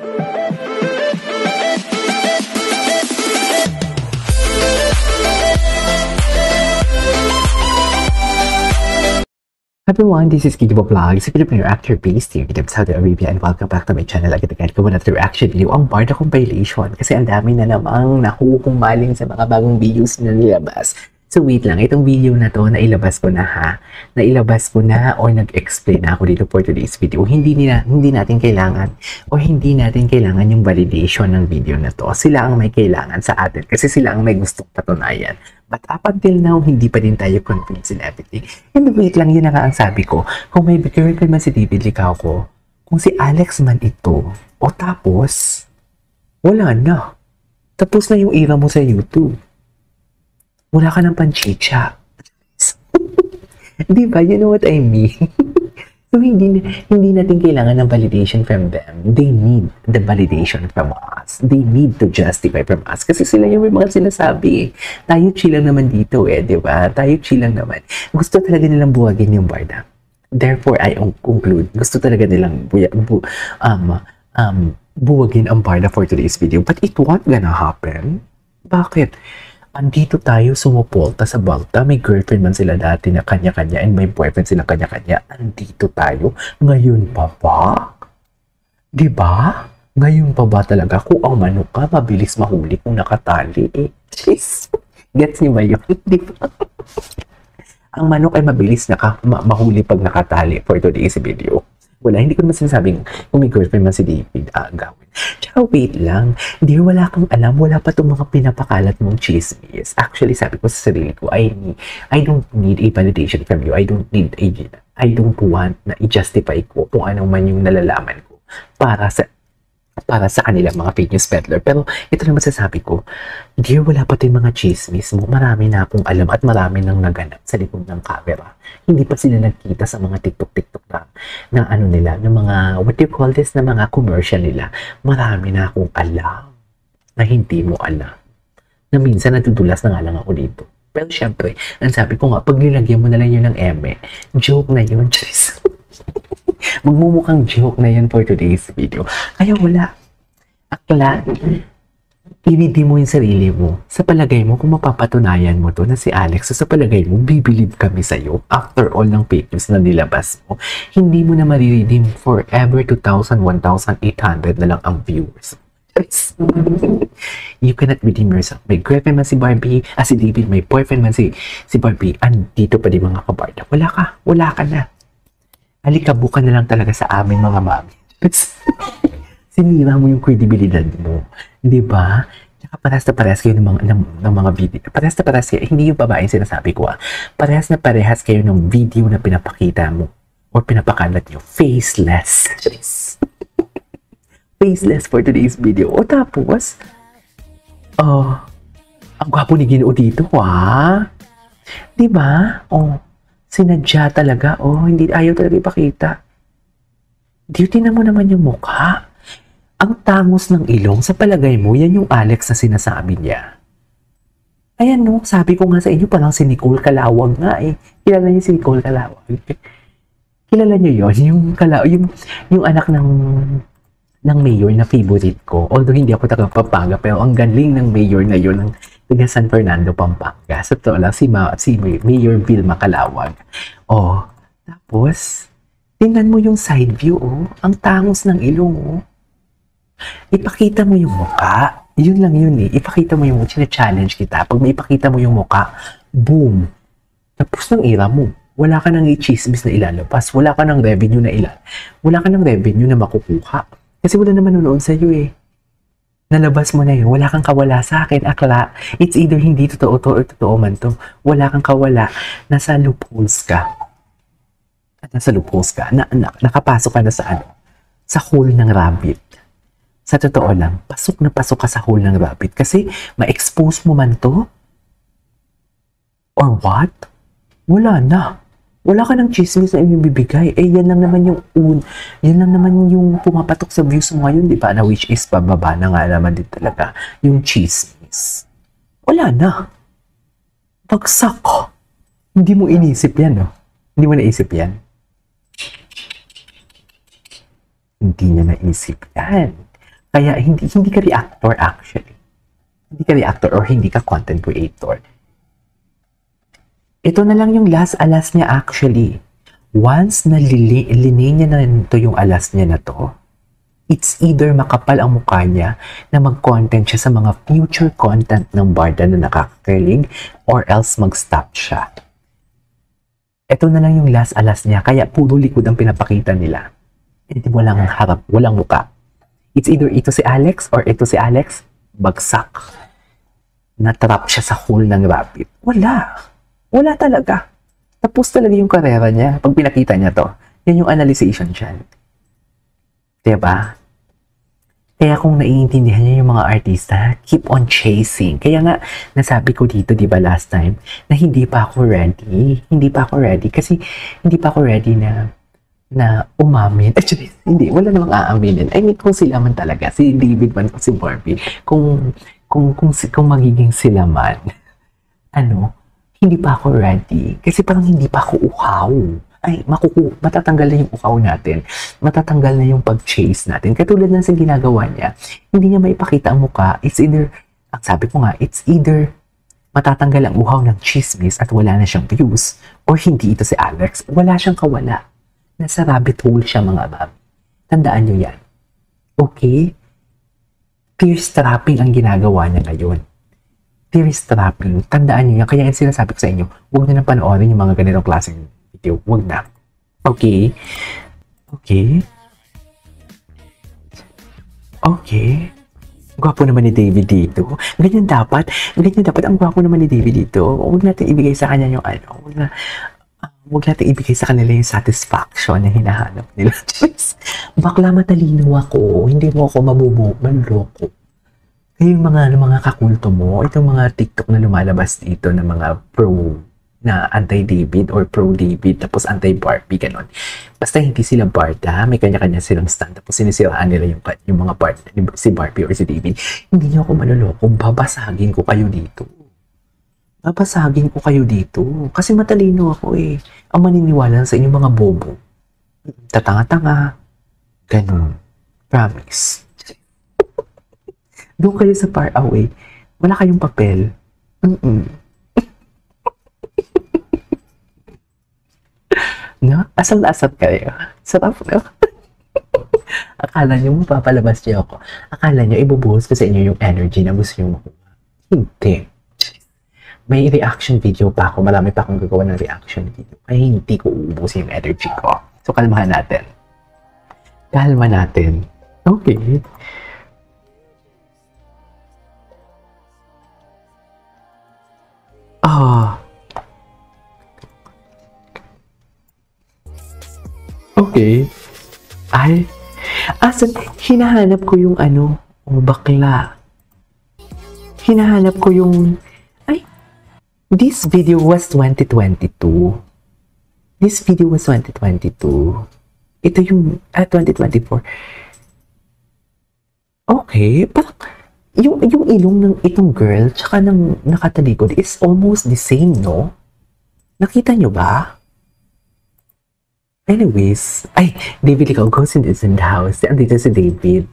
Everyone, this is Kidibo Vlogs, a Filipino actor based here in Saudi Arabia, and welcome back to my channel. Agad-agad ko another reaction video ang Barda Kong Violation kasi ang dami na namang nakukumaling sa mga bagong videos na nilabas. So wait lang, itong video na to, nailabas ko na ha. Nailabas ko na o nag-explain na ako dito for today's video. Hindi natin kailangan yung validation ng video na to. Sila ang may kailangan sa atin kasi sila ang may gustong patunayan. But up until now, hindi pa din tayo convinced in everything. And wait lang, yun na nga ang sabi ko. Kung may girlfriend man si David Licauco, kung si Alex man ito, o tapos, wala na. Tapos na yung era mo sa YouTube. Wala ka ng panchicha. Di ba? You know what I mean? So, hindi natin kailangan ng validation from them. They need the validation from us. They need to justify from us. Kasi sila yung may mga sinasabi. Tayo chill lang naman dito di ba? Tayo chill lang naman. Gusto talaga nilang buwagin yung Barda. Therefore, I conclude, gusto talaga nilang buwagin ang Barda for today's video. But it won't gonna happen. Bakit? Andito tayo sumupolta sa balta. May girlfriend man sila dati na kanya-kanya and may boyfriend sila kanya-kanya. Andito tayo. Ngayon pa ba? Diba? Ngayon pa ba talaga? Kung ang manok ka, mabilis mahuli kung nakatali Jeez. Gets niyo ba yun? Diba? Ang manok ay mabilis mahuli pag nakatali for today's video. Wala, hindi ko naman sinasabing kung may girlfriend man si David, gawin. Tsaka wait lang, dear, wala kang alam, wala pa itong mga pinapakalat mong chismis. Actually, sabi ko sa sarili ko, I don't need a validation from you. I don't want na i-justify ko kung anong man yung nalalaman ko para sa kanilang mga fake news peddler. Pero ito naman sasabi ko, dear, wala pa tayong mga chismis mo. Marami na akong alam at marami nang naganap sa likod ng camera. Hindi pa sila nagkita sa mga TikTok na ano nila, ng mga, what do you call this, na mga commercial nila. Marami na akong alam na hindi mo alam. Na minsan natudulas na nga lang ako dito. Pero syempre, ang sabi ko nga, pag nilagyan mo na lang yun ng eme, joke na yun, Chris. Magmumukhang joke na yan for today's video. Kaya wala. Akla, i-ready mo yung sarili mo. Sa palagay mo, kung mapapatunayan mo to na si Alex, sa palagay mo, bibilib kami sa'yo after all ng fake news na nilabas mo. Hindi mo na mariredeem forever 2,000, 1,800 na lang ang viewers. You cannot redeem yourself. May girlfriend man si Barbie, si David, may boyfriend man si Barbie, andito pa din mga kabarda. Wala ka na. Halikabukan na lang talaga sa amin mga mami. Sinira mo yung credibility mo. Diba? Tsaka parehas na parehas kayo ng mga video. Parehas na parehas kayo. Hindi yung babae sinasabi ko Parehas na parehas kayo ng video na pinapakita mo or pinapakalat nyo. Faceless. Faceless for today's video. O tapos, ang gwapo ni Ginoo dito Diba? Sinadya talaga. Hindi ayaw talaga ipakita. Duty na mo naman yung mukha. Ang tangos ng ilong, sa palagay mo, yan yung Alex na sinasabi niya. Ayan sabi ko nga sa inyo, parang si Nicole Calawag nga Kilala niyo si Nicole Calawag? Kilala niyo yun? Yung anak ng mayor na favorite ko. Although hindi ako taga Pampanga, pero ang galing ng mayor ngayon ng taga San Fernando, Pampanga. Sa totoo lang, si Mayor Vilma Calawag. Tapos, tingnan mo yung side view, ang tangos ng ilong, Ipakita mo yung mukha. Yun lang yun Ipakita mo yung mukha. Challenge kita. Pag may ipakita mo yung mukha, boom. Tapos ng era mo. Wala ka nang i-chismis na ilalabas. Wala ka nang revenue Wala ka nang revenue na makukuha. Kasi wala naman nunood sa'yo Nalabas mo na yun. Wala kang kawala sa akin, akla. It's either hindi totoo to or totoo man to. Wala kang kawala. Nasa loopholes ka. Nakapasok ka na sa hole ng rabbit. Sa totoo lang, pasok na pasok ka sa hole ng rabbit kasi ma-expose mo man to? Or what? Wala na. Wala ka ng chismis na ibibigay. Yan lang naman yung pumapatok sa views mo ngayon, di ba? Na which is pababa na nga naman din talaga yung chismis. Wala na. Bagsak. Hindi mo inisip yan, Hindi mo naisip yan. Hindi niya naisip yan. Kaya hindi ka reactor actually. Hindi ka reactor or hindi ka content creator. Ito na lang yung last alas niya actually. Once na linay niya na ito yung alas niya na to, it's either makapal ang mukha niya na mag-content siya sa mga future content ng Barda na nakakakilig or else mag-stop siya. Ito na lang yung last alas niya, kaya puro likod ang pinapakita nila. Hindi walang harap, walang mukha. It's either ito si Alex or ito si Alex, bagsak. Natrap siya sa hole ng rabbit. Wala talaga. Tapos talaga yung karera niya. Pag pinakita niya to, yan yung analyzation dyan. Diba? Kaya kung naiintindihan niya yung mga artista, keep on chasing. Kaya nga, nasabi ko dito, diba last time, na hindi pa ako ready. Hindi pa ako ready. Kasi hindi pa ako ready na umamin. Actually, hindi. Wala namang aaminin. I mean, kung sila man talaga, si David man o si Barbie, kung magiging sila man, hindi pa ako ready. Kasi parang hindi pa ako uhaw. Ay, matatanggal na yung uhaw natin. Matatanggal na yung pag-chase natin. Katulad ng sa ginagawa niya, hindi niya maipakita ang mukha. It's either, ang sabi ko nga, it's either matatanggal ang uhaw ng chismis at wala na siyang views, or hindi ito si Alex, wala siyang kawala. Nasa rabbit hole siya, mga babi. Tandaan niyo yan. Okay? Fierce trapping ang ginagawa niya ngayon. Fierce trapping. Tandaan niyo yan. Kaya yung sinasabi ko sa inyo, huwag niyo na panoorin yung mga ganitong klaseng video. Huwag na. Okay? Okay? Okay? Gwapo naman ni David dito. Ganyan dapat. Ang gwapo naman ni David dito. Huwag natin ibigay sa kanya yung huwag natin ibigay sa kanila yung satisfaction na hinahanap nila. Bakla, matalino ako. Hindi mo ako manloko. Kaya yung mga kakulto mo, itong mga TikTok na lumalabas dito na mga na anti-David or pro-David, tapos anti-Barbie, ganon. Basta hindi sila Barda, may kanya-kanya silang stand, tapos sinisiraan nila yung mga part, si Barbie or si David. Hindi niyo ako maloloko, babasagin ko kayo dito. Kasi matalino ako eh. Ang maniniwala sa inyong mga bobo. Tatanga-tanga. Ganon. Promise. Doon kayo sa far away. Wala kayong papel. No? Asal-asal kayo. Sarap, no? Akala nyo mapapalabas niyo ako. Akala nyo ibubuhos ko sa inyo yung energy na gusto nyo makuha. Hindi. May reaction video pa ako. Marami pa akong gagawa ng reaction video. Kaya hindi ko uubusin yung energy ko. So, kalmahan natin. Kalma natin. Okay. Okay. Ay, hinahanap ko yung bakla. Hinahanap ko yung, this video was 2022. Ito yung, 2024. Okay, parang, yung ilong ng itong girl, tsaka ng nakatalikod is almost the same, no? Nakita nyo ba? Anyways, David, ikaw, Ghost is in the house. Andito si David.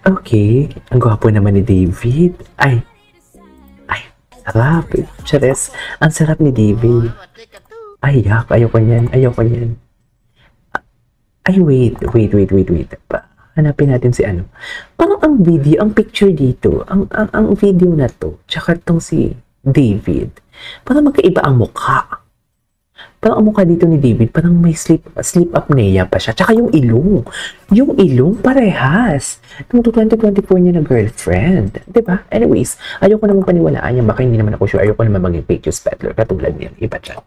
Okay, ang gwapo naman ni David. Sarap. Chares, ang sarap ni David. Yak, ayoko niyan. Wait. Hanapin natin si Parang ang video, ang picture dito, ang video na to, tsaka tong si David, parang magkaiba ang mukha. Parang ang mukha dito ni David, parang may sleep apnea pa siya. Tsaka yung ilong parehas. Nung 2024 niya na girlfriend. Diba? Anyways, ayoko naman paniwalaan yan. Baka hindi naman ako sure. Ayoko naman maging pages peddler. Katulad niya. Iba siya.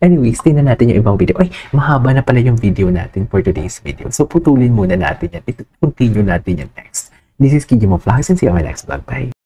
Anyways, tingnan natin yung ibang video. Mahaba na pala yung video natin for today's video. So, putulin muna natin yan. Continue natin yan next. This is Kidyo Mo Vlogs and see you on my next vlog. Bye!